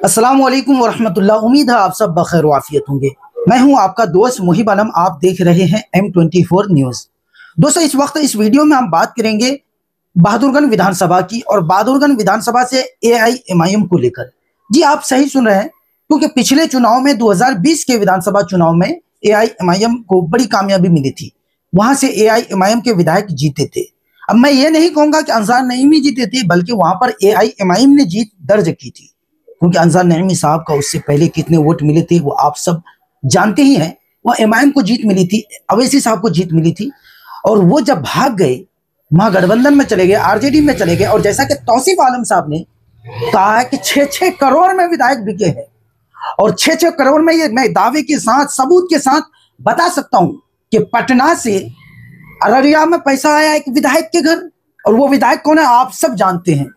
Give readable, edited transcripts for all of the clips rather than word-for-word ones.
अस्सलाम वालेकुम वरहमतुल्लाह। उम्मीद है आप सब बखैर वाफियत होंगे। मैं हूं आपका दोस्त मुहिब आलम। आप देख रहे हैं M24 न्यूज़। दोस्तों, इस वक्त इस वीडियो में हम बात करेंगे बहादुरगंज विधानसभा की और बहादुरगंज विधानसभा से AIMIM को लेकर। जी, आप सही सुन रहे हैं, क्योंकि पिछले चुनाव में 2020 के विधानसभा चुनाव में AIMIM को बड़ी कामयाबी मिली थी। वहां से AIMIM के विधायक जीते थे। अब मैं ये नहीं कहूंगा कि अंसार नईमी जीते थे, बल्कि वहां पर AIMIM ने जीत दर्ज की थी, क्योंकि अंसार नईमी साहब का उससे पहले कितने वोट मिले थे वो आप सब जानते ही हैं। वह एमआईएम को जीत मिली थी, अवैसी साहब को जीत मिली थी, और वो जब भाग गए महागठबंधन में चले गए, आरजेडी में चले गए। और जैसा कि तौसीफ आलम साहब ने कहा है कि 6-6 करोड़ में विधायक बिके हैं, और 6-6 करोड़ में ये मैं दावे के साथ सबूत के साथ बता सकता हूं कि पटना से अररिया में पैसा आया एक विधायक के घर, और वो विधायक कौन है आप सब जानते हैं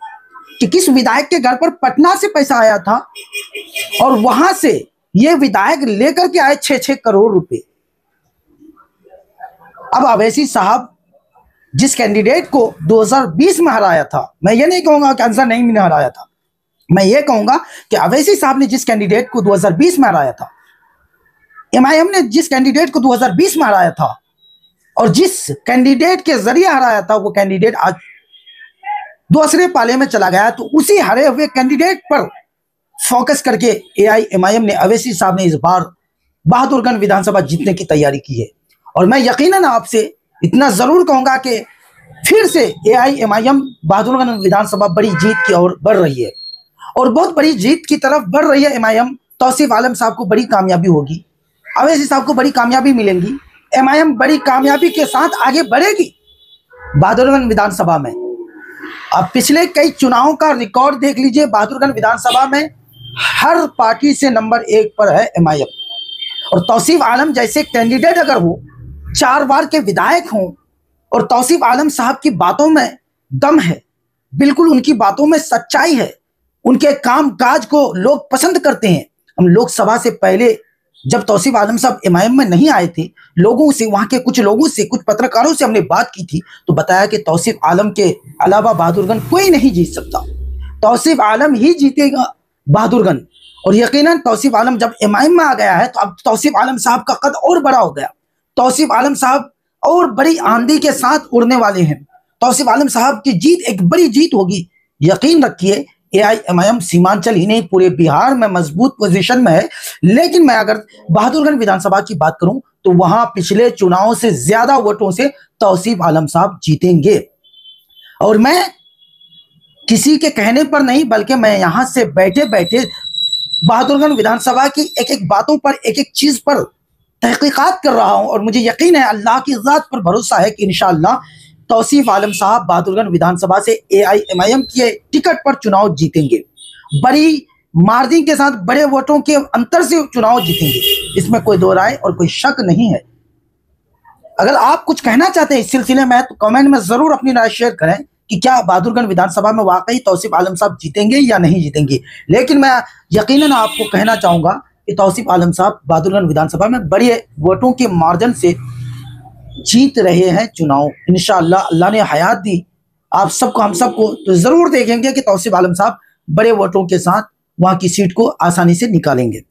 कि किस विधायक के घर पर पटना से पैसा आया था, और वहां से ये विधायक लेकर के आए 6-6 करोड़ रुपए। अब अवैसी साहब जिस कैंडिडेट को 2020 में हराया था, मैं ये नहीं कहूंगा कि अंसार नईमी ने हराया था, मैं ये कहूंगा कि अवैसी साहब ने जिस कैंडिडेट को 2020 में हराया था, एमआईएम ने जिस कैंडिडेट को 2020 में हराया था, और जिस कैंडिडेट के जरिए हराया था, वो कैंडिडेट आज दूसरे पाले में चला गया। तो उसी हरे हुए कैंडिडेट पर फोकस करके AIMIM ने, अवैसी साहब ने इस बार बहादुरगंज विधानसभा जीतने की तैयारी की है। और मैं यकीनन आपसे इतना जरूर कहूंगा कि फिर से AIMIM बहादुरगंज विधानसभा बड़ी जीत की ओर बढ़ रही है, और बहुत बड़ी जीत की तरफ बढ़ रही है। MIM तौसीफ आलम साहब को बड़ी कामयाबी होगी, अवैसी साहब को बड़ी कामयाबी मिलेंगी, MIM बड़ी कामयाबी के साथ आगे बढ़ेगी बहादुरगंज विधानसभा में। अब पिछले कई चुनावों का रिकॉर्ड देख लीजिए, बहादुरगंज विधानसभा में हर पार्टी से नंबर 1 पर है MIM। और तौसीफ आलम जैसे कैंडिडेट अगर हो, 4 बार के विधायक हों, और तौसीफ आलम साहब की बातों में दम है, बिल्कुल उनकी बातों में सच्चाई है, उनके काम काज को लोग पसंद करते हैं। हम लोकसभा से पहले जब तौसीफ आलम साहब MIM में नहीं आए थे, लोगों से, वहां के कुछ लोगों से, कुछ पत्रकारों से हमने बात की थी, तो बताया कि तौसीफ आलम के अलावा बहादुरगंज कोई नहीं जीत सकता, तौसीफ आलम ही जीतेगा बहादुरगंज। और यकीनन तौसीफ आलम जब MIM में आ गया है, तो अब तौसीफ आलम साहब का कद और बड़ा हो गया। तौसीफ आलम साहब और बड़ी आंधी के साथ उड़ने वाले हैं। तौसीफ आलम साहब की जीत एक बड़ी जीत होगी, यकीन रखिए। AIMIM सीमांचल ही नहीं, पूरे बिहार में मजबूत पोजीशन में है। लेकिन मैं अगर बहादुरगंज विधानसभा की बात करूं, तो वहां पिछले चुनाव से ज्यादा वोटों से तौसीफ आलम साहब जीतेंगे। और मैं किसी के कहने पर नहीं, बल्कि मैं यहां से बैठे बैठे बहादुरगंज विधानसभा की एक एक बातों पर, एक एक चीज पर तहकीकात कर रहा हूं, और मुझे यकीन है, अल्लाह की ज़ात पर भरोसा है कि इंशाअल्लाह तौसीफ आलम साहब बहादुरगंज विधानसभा से AIMIM के टिकट पर चुनाव जीतेंगे। बड़ी मार्जिन के साथ, बड़े वोटों के अंतर से चुनाव जीतेंगे, इसमें कोई दो राय और कोई शक नहीं है। अगर आप कुछ कहना चाहते हैं इस सिलसिले में, तो कमेंट में जरूर अपनी राय शेयर करें कि क्या बहादुरगंज विधानसभा में वाकई तौसीफ आलम साहब जीतेंगे या नहीं जीतेंगे। लेकिन मैं यकीनन आपको कहना चाहूंगा कि तौसीफ आलम साहब बहादुरगंज विधानसभा में बड़े वोटों के मार्जिन से जीत रहे हैं चुनाव। इंशाअल्लाह अल्लाह ने हयात दी आप सबको, हम सबको, तो जरूर देखेंगे कि तौसीफ आलम साहब बड़े वोटों के साथ वहां की सीट को आसानी से निकालेंगे।